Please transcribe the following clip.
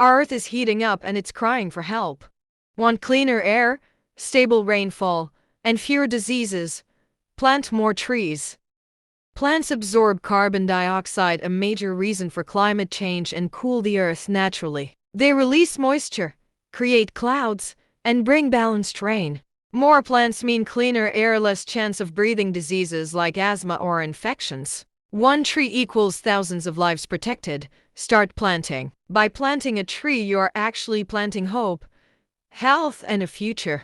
Our Earth is heating up and it's crying for help. Want cleaner air, stable rainfall, and fewer diseases? Plant more trees. Plants absorb carbon dioxide, a major reason for climate change, and cool the Earth naturally. They release moisture, create clouds, and bring balanced rain. More plants mean cleaner air, less chance of breathing diseases like asthma or infections. One tree equals thousands of lives protected. Start planting. By planting a tree, you are actually planting hope, health, and a future.